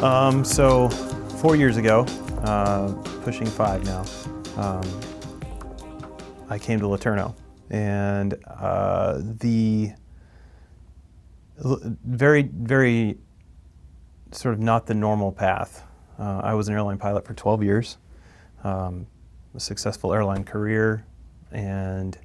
So 4 years ago, pushing 5 now, I came to LeTourneau, and the very, very sort of not the normal path. I was an airline pilot for 12 years, a successful airline career, and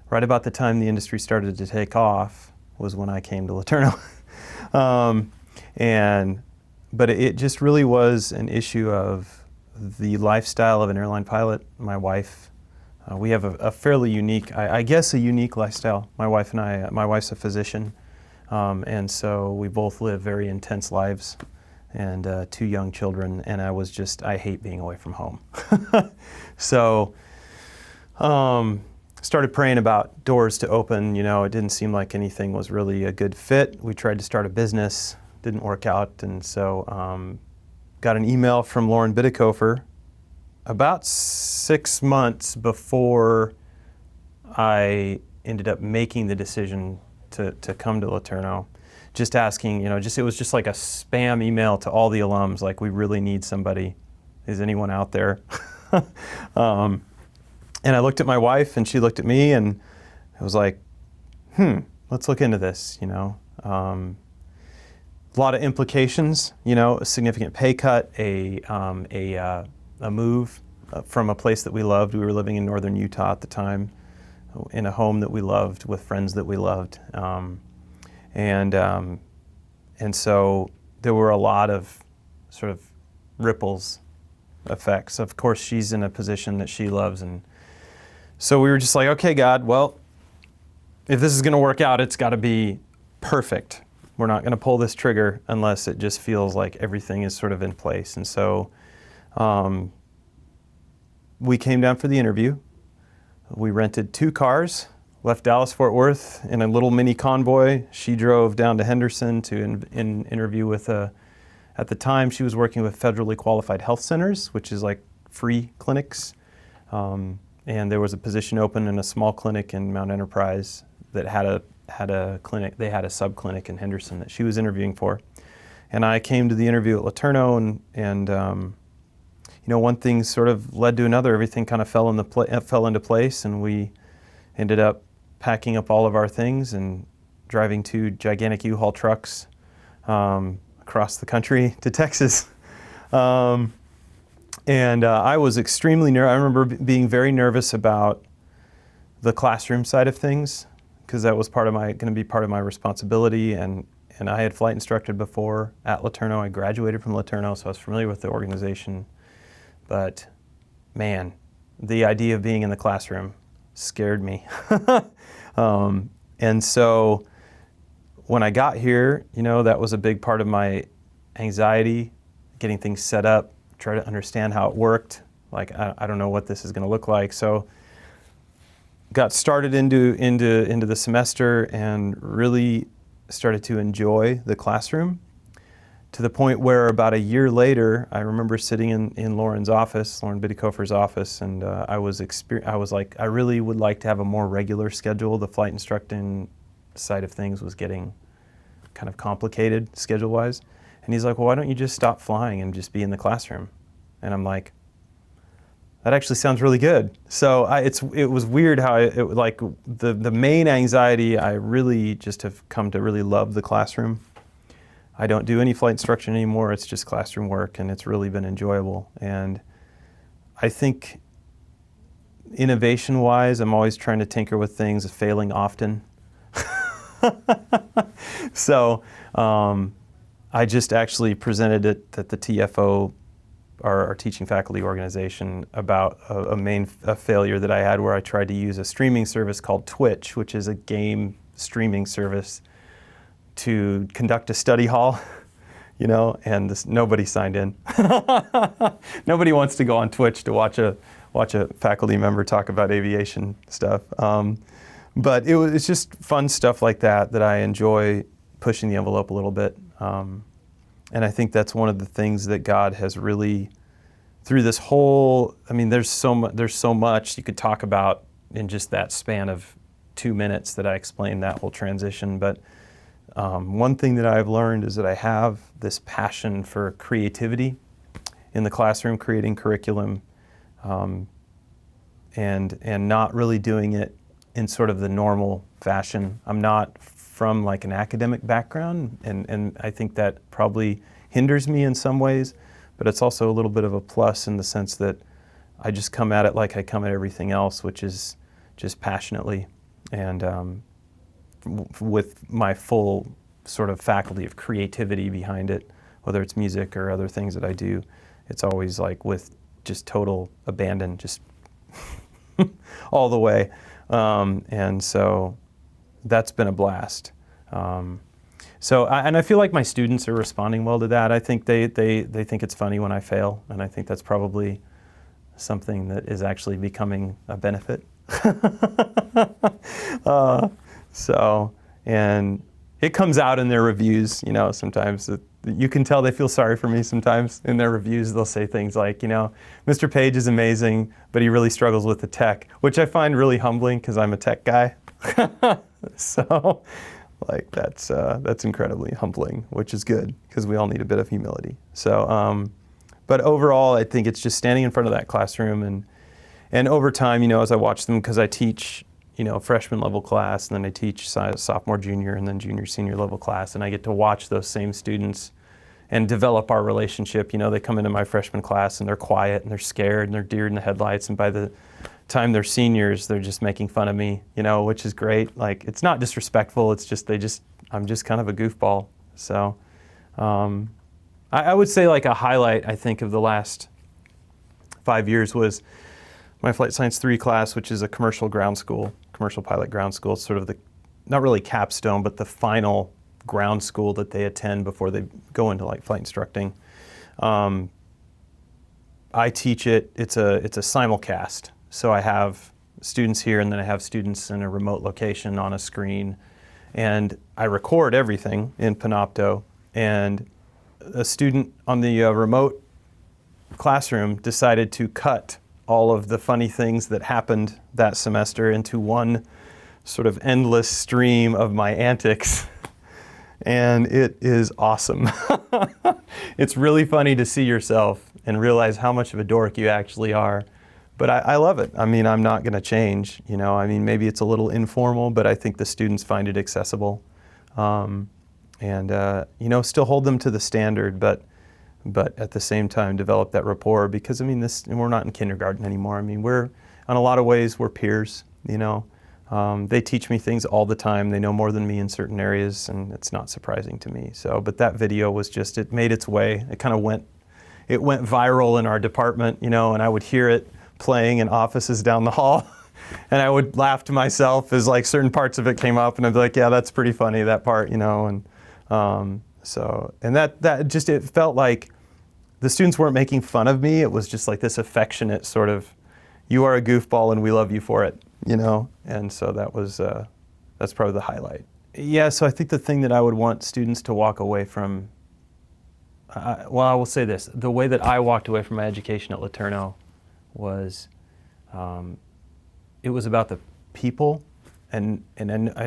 right about the time the industry started to take off was when I came to LeTourneau. But it just really was an issue of the lifestyle of an airline pilot. My wife, we have a fairly unique, I guess a unique lifestyle. My wife and I, my wife's a physician, and so we both live very intense lives, and 2 young children, and I hate being away from home. So, started praying about doors to open. You know, it didn't seem like anything was really a good fit. We tried to start a business, didn't work out, and so got an email from Lauren Biddikofer about 6 months before I ended up making the decision to come to LeTourneau, just asking, you know, it was just like a spam email to all the alums, like, we really need somebody. Is anyone out there? And I looked at my wife, and she looked at me, and I was like, let's look into this, you know. A lot of implications, you know, a significant pay cut, a move from a place that we loved. We were living in northern Utah at the time, in a home that we loved, with friends that we loved. And so there were a lot of sort of ripples effects. Of course, she's in a position that she loves, and so we were just like, okay, God, well, if this is going to work out, it's got to be perfect. We're not going to pull this trigger unless it just feels like everything is sort of in place. And so we came down for the interview. We rented 2 cars, left Dallas-Fort Worth in a little mini convoy. She drove down to Henderson to interview with at the time she was working with federally qualified health centers, which is like free clinics. And there was a position open in a small clinic in Mount Enterprise that had a clinic. They had a sub-clinic in Henderson that she was interviewing for. And I came to the interview at LeTourneau, and you know, one thing sort of led to another. Everything kind of fell into place, and we ended up packing up all of our things and driving 2 gigantic U-Haul trucks across the country to Texas. And I was extremely nervous. I remember being very nervous about the classroom side of things, because that was going to be part of my responsibility. And I had flight instructed before at LeTourneau. I graduated from LeTourneau, so I was familiar with the organization. But man, the idea of being in the classroom scared me. And so when I got here, you know, that was a big part of my anxiety, getting things set up, try to understand how it worked. Like, I don't know what this is going to look like. So got started into the semester and really started to enjoy the classroom, to the point where about a year later, I remember sitting in Lauren's office, Lauren Biddikofer's office, and I was like, I really would like to have a more regular schedule. The flight instructing side of things was getting kind of complicated schedule-wise. And he's like, well, why don't you just stop flying and just be in the classroom? And I'm like, that actually sounds really good. So it was weird how like the main anxiety, I really just have come to really love the classroom. I don't do any flight instruction anymore. It's just classroom work, and it's really been enjoyable. And I think innovation-wise, I'm always trying to tinker with things, failing often. So I just actually presented it at the TFO, our teaching faculty organization, about a failure that I had where I tried to use a streaming service called Twitch, which is a game streaming service, to conduct a study hall, you know, and nobody signed in. Nobody wants to go on Twitch to watch a faculty member talk about aviation stuff. But it's just fun stuff like that I enjoy, pushing the envelope a little bit. And I think that's one of the things that God has really, through this whole, I mean, there's so much you could talk about in just that span of 2 minutes that I explained that whole transition. But one thing that I've learned is that I have this passion for creativity in the classroom, creating curriculum, and not really doing it in sort of the normal fashion. I'm not from like an academic background, and I think that probably hinders me in some ways, but it's also a little bit of a plus in the sense that I just come at it like I come at everything else, which is just passionately, and with my full sort of faculty of creativity behind it, whether it's music or other things that I do. It's always like with just total abandon, just all the way. And so that's been a blast. And I feel like my students are responding well to that. I think they think it's funny when I fail, and I think that's probably something that is actually becoming a benefit. And it comes out in their reviews, you know, sometimes you can tell they feel sorry for me sometimes. In their reviews, they'll say things like, you know, Mr. Page is amazing, but he really struggles with the tech, which I find really humbling because I'm a tech guy. So, like, that's incredibly humbling, which is good because we all need a bit of humility. So, but overall, I think it's just standing in front of that classroom and over time, you know, as I watch them, because I teach, you know, freshman level class, and then I teach sophomore, junior, and then junior, senior level class, and I get to watch those same students and develop our relationship. You know, they come into my freshman class and they're quiet and they're scared and they're deer in the headlights, and by the time they're seniors, they're just making fun of me, you know, which is great. Like, it's not disrespectful, it's just I'm just kind of a goofball. So I would say like a highlight, I think, of the last 5 years was my Flight Science 3 class, which is a commercial pilot ground school. It's sort of the, not really capstone, but the final ground school that they attend before they go into like flight instructing. I teach it, it's a simulcast. So I have students here, and then I have students in a remote location on a screen, and I record everything in Panopto, and a student on the remote classroom decided to cut all of the funny things that happened that semester into one sort of endless stream of my antics. And it is awesome. It's really funny to see yourself and realize how much of a dork you actually are. But I love it. I mean, I'm not gonna change, you know. I mean, maybe it's a little informal, but I think the students find it accessible. You know, still hold them to the standard, but at the same time develop that rapport, because I mean, we're not in kindergarten anymore. I mean, in a lot of ways, we're peers, you know. They teach me things all the time. They know more than me in certain areas, and it's not surprising to me. So, but that video was just, it made its way. It kind of went viral in our department, you know, and I would hear it playing in offices down the hall. And I would laugh to myself as like certain parts of it came up, and I'd be like, yeah, that's pretty funny, that part, you know. And that just, it felt like the students weren't making fun of me. It was just like this affectionate sort of, you are a goofball and we love you for it, you know? And so that's probably the highlight. Yeah, so I think the thing that I would want students to walk away from, well, I will say this, the way that I walked away from my education at LeTourneau was, it was about the people, and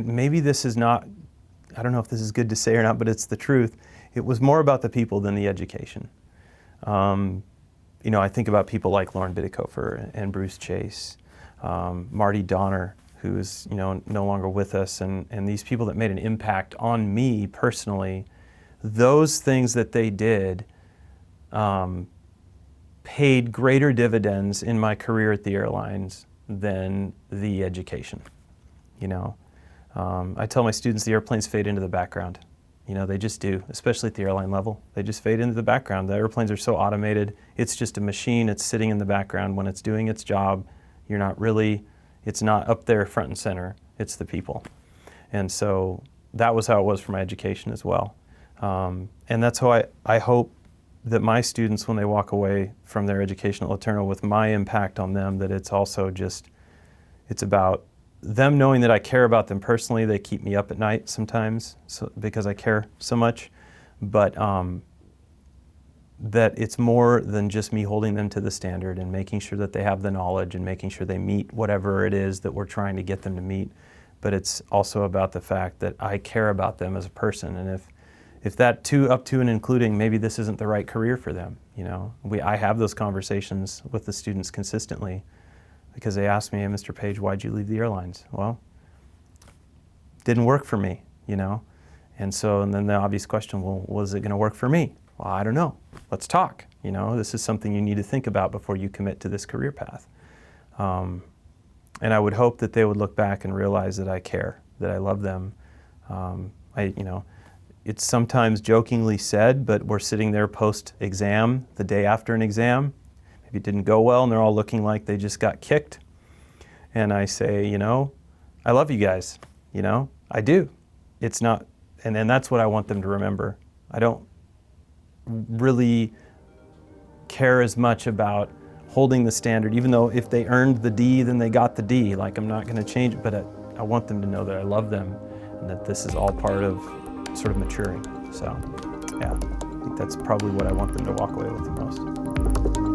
maybe this is not, I don't know if this is good to say or not, but it's the truth. It was more about the people than the education. You know, I think about people like Lauren Bidikofer and Bruce Chase, Marty Donner, who is, you know, no longer with us, and these people that made an impact on me personally. Those things that they did paid greater dividends in my career at the airlines than the education, you know. I tell my students the airplanes fade into the background. You know, they just do, especially at the airline level. They just fade into the background. The airplanes are so automated. It's just a machine. It's sitting in the background. When it's doing its job, it's not up there front and center. It's the people. And so that was how it was for my education as well. And that's how I hope that my students, when they walk away from their education at LeTourneau with my impact on them, that it's also just, it's about them knowing that I care about them personally. They keep me up at night sometimes because I care so much, but that it's more than just me holding them to the standard and making sure that they have the knowledge and making sure they meet whatever it is that we're trying to get them to meet, but it's also about the fact that I care about them as a person. And if that too, up to and including, maybe this isn't the right career for them, you know. I have those conversations with the students consistently because they ask me, hey, Mr. Page, why'd you leave the airlines? Well, didn't work for me, you know. And then the obvious question, well, was it going to work for me? Well, I don't know. Let's talk. You know, this is something you need to think about before you commit to this career path. And I would hope that they would look back and realize that I care, that I love them. You know, it's sometimes jokingly said, but we're sitting there post-exam, the day after an exam. Maybe it didn't go well, and they're all looking like they just got kicked. And I say, you know, I love you guys. You know, I do. It's not, and that's what I want them to remember. I don't really care as much about holding the standard, even though if they earned the D, then they got the D. Like, I'm not going to change it, but I want them to know that I love them and that this is all part of sort of maturing. So, yeah, I think that's probably what I want them to walk away with the most.